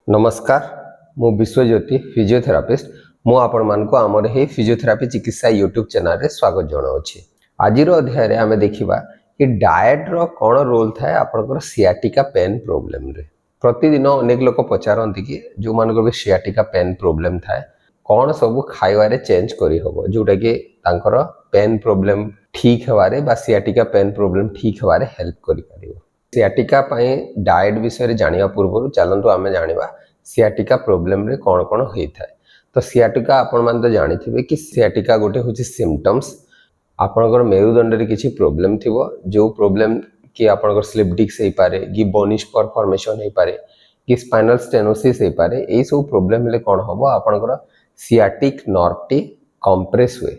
नमस्कार मु विश्वज्योति फिजियोथेरापिस्ट मु आपण मानक आमर हे फिजियोथेरापी चिकित्सा यूट्यूब चैनल रे स्वागत जनाऊँगी। आज अध्याय आम देखा कि डाएट रो कौन रोल थाए आपनकर सियाटिका पेन प्रोब्लेम रे। प्रतिदिन अनेक लोक पचारती कि जो मानक भी सियाटिका पेन प्रोब्लेम थाए कौन सब खाइबारे चेंज करी हबो जोटा कि तांकर पेन प्रोब्लेम ठीक हवारे बा सियाटिका पेन प्रोब्लेम ठीक हवारे हेल्प करि परिबो। सियाटिका डाएट विषय जानिया पूर्व चलतु आम जाना सियाटिका प्रोब्लेम रे कौन कौन होता है। तो सियाटिका आपण मैंने तो जानी कि सियाटिका गोटे हूँ सिम्पटम्स आपणकर मेरुदंड रे किसी प्रोब्लेम थी जो प्रोब्लेम कि आपणकर स्लिप डिस्क हो पारे कि बोन स्पर फॉर्मेशन हो पारे कि स्पाइनल स्टेनोसिस हो पारे यही सब प्रोब्लेम हेले कौन हम आपणकर सियाटिक नर्व टी कंप्रेस हुए।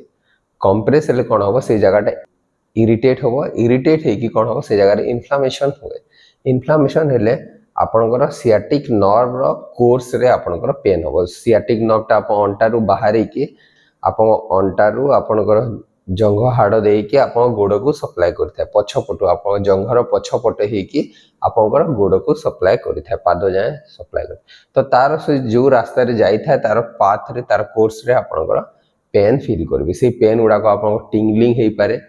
कंप्रेस हेले कौन हम से जगह इरिटेट हम इरिटेट होगी कौन हम से जगह इन्फ्लामेशन हुए। इन्फ्लामेशन हेले आपणकर सियाटिक नर्व रो कोर्स रे आपणकर पेन हम। सियाटिक नर्व टा आप अंटारू बाहर की आप अंटारू आपणकर जंघ हाड़ देकी आप गोड़ को सप्लाय करता है पछपटू आप जंघर पछपट होगी आपंकर गोड़ को सप्लाय करता है पाद जाए सप्लाय कर। तो तार से जो रास्ता रे जाई था तार पाथ रे तार कोर्स रे आपणकर पेन फील करेंगे। से पेन गुड़ाक आप टिंगलिंग हो पारे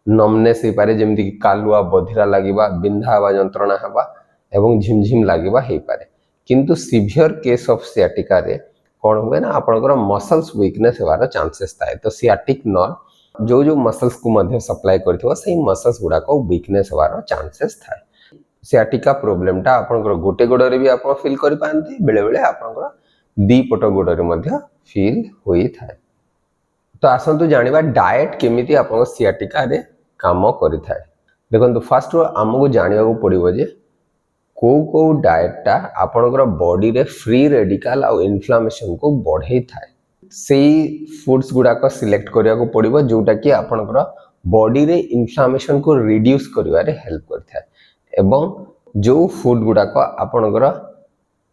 नमनेस हो पारे जमीक कालुआ बधिरा लगे बिंधा हवा जंत्रणा हवा एवं झिमझिम लगे हो पारे। किंतु सिवियर केस ऑफ सियाटिका रे कौन हुए ना आपणकर मसल्स वीकनेस होवार चांसेस थाए। तो सियाटिक नर्व जो जो मसल्स को सप्लाय करथिबो से मसल्स गुड़ाक वीकनेस होवार चांसेस थाए। सियाटिका प्रोब्लेम टा आपणकर गोटे गोड़े भी आप फील करि पांती बेले बेले आपणकर दी पट गोड़े मध्य फील होई थाए। तो आसंतु जानिबा डाएट केमिति आपन सियाटिका रे काम करि थाए। देखंतु फर्स्ट आमको जानिबा को पड़िबो जे को डाएटा आपनकर बॉडी रे फ्री रेडिकल और इन्फ्लामेशन को बढ़े थाए। सेई फूड्स गुड़ाक सिलेक्ट करिया को पड़िबो जोटा कि आपनकर बॉडी रे इन्फ्लामेशन को रिड्यूस करिवारे हेल्प करथाए एवं जो फूड गुड़ाक आपनकर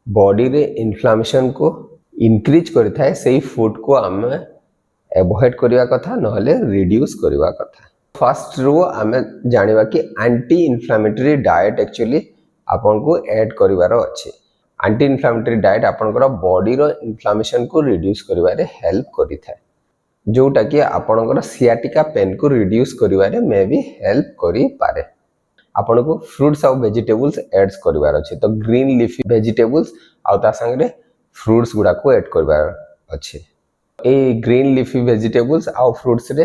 बॉडी रे इन्फ्लामेशन को इंक्रीज करथाए सेई फूड को आम एवॉइड करिवा कथा नहले रिड्यूस करिवा कथा। फर्स्ट रो आम जानिबा कि एंटी इन्फ्लामेटरी डाएट एक्चुअली आपन को ऐड करिवार अछि। एंटी इन्फ्लामेटरी डाएट आपनकर बॉडी रो इन्फ्लामेशन को रिड्यूस करिवारे हेल्प करिथाए जोटा कि आपनकर सियाटिका पेन को रिड्यूस करिवारे मे भी हेल्प करि पारे। आपन को फ्रूट्स और वेजिटेबल्स ऐड करिवार अछि। तो ग्रीन लीफी वेजिटेबल्स आ ता संगे फ्रूट्स गुडा को ऐड करिवार अछि। ए ग्रीन लीफी वेजिटेबल्स आ फ्रूट्स रे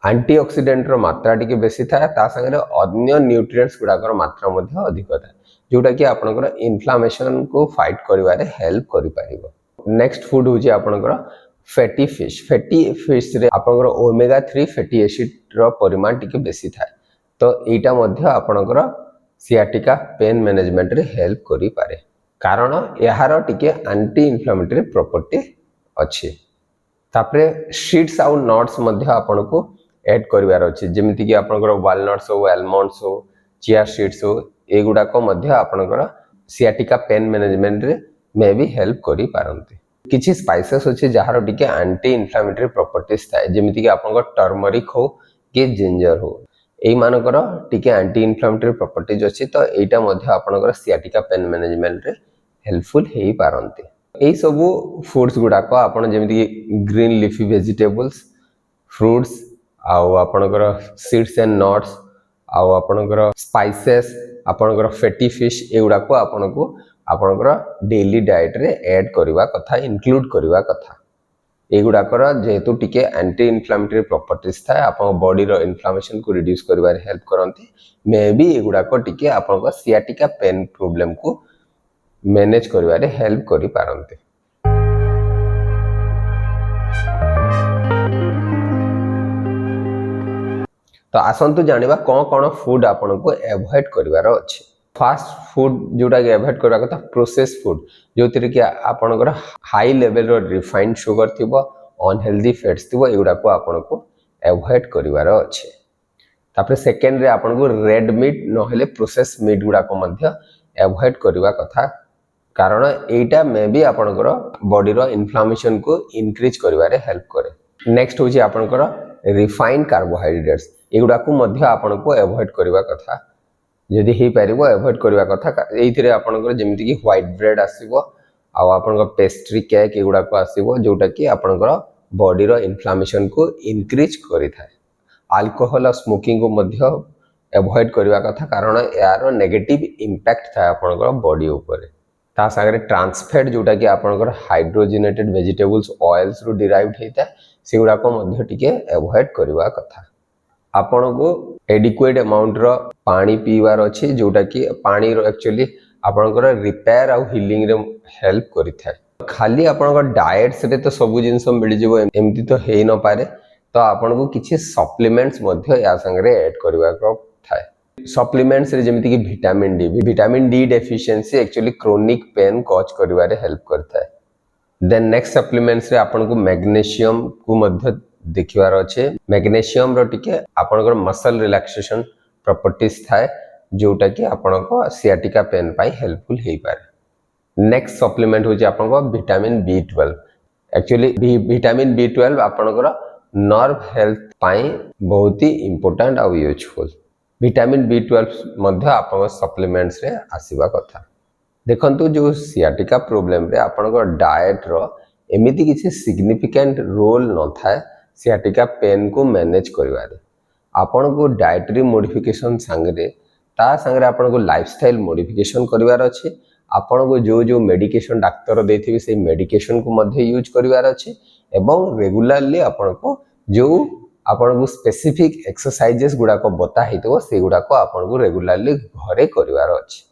एंटीऑक्सीडेंट रो मात्रा टिके बेसी थाए ता संगे अन्य न्यूट्रिएंट्स गुडाकर मात्रा मध्ये अधिक थाए जोटा कि आपनकर इन्फ्लामेशन को फाइट करिवारे हेल्प करि परिबो। नेक्स्ट फूड होची आपनकर फैटी फिश। फैटी फिश रे आपनकर ओमेगा 3 फैटी एसिड रो परिमाण टिके बेसी थाए। तो एटा मध्ये आपनकर सियाटिका पेन मैनेजमेंट रे हेल्प करि पारे कारण यार टिके एंटी इन्फ्लामेटरी प्रॉपर्टी अछि। तापरे सीड्स आउ नट्स मध्ये आपन को ऐड करिवार अछि जेमिति कि आपनकर वालनट्स हो आलमंड्स हो चिया सीड्स हो एगुडा को मध्ये आपनकर सियाटिका पेन मैनेजमेंट रे मे भी हेल्प करि पारंती। किछि स्पाइसेस अछि जहार टिके एंटी इन्फ्लामेटरी प्रॉपर्टीज थाए जेमिति कि आपनकर टर्मरिक हो कि जिंजर हो एई मानकर टिके एंटी इन्फ्लामेटरी प्रॉपर्टीज अछि। तो एटा मध्ये आपनकर सियाटिका पेन मैनेजमेंट रे हेल्पफुल हेई पारंती। यही सब फूड्स गुड़ाक आपन जमीक ग्रीन लीफी वेजिटेबल्स फ्रूट्स आउ आपनकर सीड्स एंड नट्स आउ आपनकर स्पाइसेस आपनकर फैटी फिश एगुड़ाक आपनकर डेली डाइट रे ऐड करवा कथा इंक्लूड करवा कथा। एगुड़ाकर जेहेतु टिके एंटी इन्फ्लामेटरी प्रॉपर्टीज थाए आपन बॉडी रो इन्फ्लामेशन को रिड्यूस करिवारे हेल्प करंती मे बी एगुड़ाक टिके आपनकर सियाटिका पेन प्रॉब्लम को मैनेज करिवारे हेल्प करि पारंते। तो आसंतु जानिबा कौन कौन फूड आपन को एवॉइड करिवार अछि। फास्ट फूड जोटा कि एवॉइड करबा कथा प्रोसेस फूड जोतिर कि आपनकर हाई लेवल रो रिफाइंड शुगर थिबो अनहेल्दी फैट्स थिबो एगुडा को आपन को एवॉइड करिवार अछि। तापर सेकेंड रे आपन को रेड मीट नहले प्रोसेस मीट गुडा को मध्य एवॉइड करबा कथा कारण एटा मे भी आपनकर बॉडी रो इन्फ्लामेशन को इंक्रीज करिवारे हेल्प करे। नेक्स्ट होची आपनकर रिफाइंड कार्बोहाइड्रेट्स एगुडा को मध्य आपन को एवॉइड करबा कथा जदि हे परिबो एवॉइड करबा कथा। एइथिरे आपनकर जेमिति कि व्हाइट ब्रेड आसीबो आपन पेस्ट्री केक एगुड़ाक आसो जोटा कि आपंकर बॉडी रो इन्फ्लामेशन को इनक्रीज करि थाए। अल्कोहल और स्मोकिंग को मध्य एवॉइड करने कथा कारण यार नेगेटिव इम्पैक्ट था आपंकर बॉडी ऊपर। ता सागरे ट्रांसफैट जोटा कि आपंकर हाइड्रोजिनेटेड वेजिटेबल्स ऑयल्स रु डिराइव्ड होता है से गुड़ाक मध्य टिके एवॉइड करने कथा। आपन को एडिक्वेट अमाउंट रो पानी पीवार अच्छे जोटा कि पानी रो एक्चुअली आपनकर रिपेयर आउ हीलिंग रे हेल्प करि थाए। खाली आपनकर डाइट्स रे तो सब जिंस मिल जिवो एमती तो हेई न पारे, तो आपन को किछि सप्लीमेंट्स मध्य या संगरे ऐड करबा को थाए। सप्लीमेंट्स रे जेमिति कि vitamin D deficiency actually chronic pain cause करिवारे हेल्प करथाए। देन नेक्स्ट सप्लीमेंट्स रे आपन को मैग्नीशियम को मध्य देखिवार अच्छे। मैग्नीशियम रो टिके आपनकर मसल रिलैक्सेशन प्रॉपर्टीज थाए जोटा कि आपनको सियाटिका पेन पाई हेल्पफुल हेई पारे। नेक्स्ट सप्लीमेंट होची आपनको vitamin B12। Actually vitamin B12 आपनकर नर्व हेल्थ पाई बहुत ही इंपोर्टेंट और यूजफुल। विटामिन B12 मध्य आपन सप्लीमेंट्स रे आसीबा कथा। देखंतु जो सियाटिका प्रॉब्लम रे आपनकर डाइट रो एमिति किछि सिग्निफिकेंट रोल न थाए सियाटिका पेन को मैनेज करिवारे। आपन को डाइटरी मॉडिफिकेशन संगरे ता संगरे आपन को लाइफस्टाइल मॉडिफिकेशन करिवार अछि। आपन को जो जो मेडिकेशन डॉक्टर देथिबे से मेडिकेशन को मध्य यूज करिवार अछि एवं रेगुलरली आपन को जो आपन को स्पेसिफिक एक्सरसाइजेस गुडा को बता हितो से गुडा को आपन को रेगुलरली घरे करिवार अछि।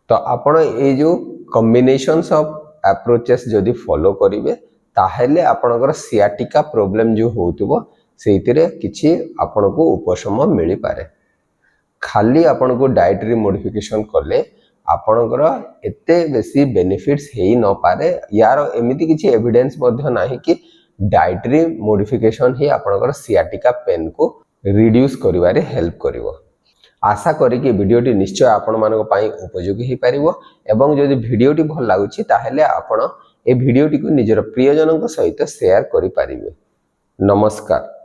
तो आपण ए जो कॉम्बिनेशंस ऑफ अप्रोचेस जदि फॉलो करिवे ताहेले आपनकर सियाटिका प्रॉब्लम जो होतबो सेइतिरे किछि आपन को उपशम मिली पारे। खाली आपन को डाइटरी मॉडिफिकेशन करले आपनकर एते बेसी बेनिफिट्स हेई न पारे। यार एमिति किछि एविडेंस मध्य नाही कि डाइटरी मॉडिफिकेशन ही आपनकर सियाटिका पेन को रिड्यूस करिवारे हेल्प करिवो। आशा करी कि वीडियोटी निश्चय आपण मानको पाई उपयोगी ही पारिवो एवं जदि वीडियोटी भल लागुछि ताहेले आपण ए वीडियोटी को निजर प्रियजनक सहित शेयर करि पारिबे। नमस्कार।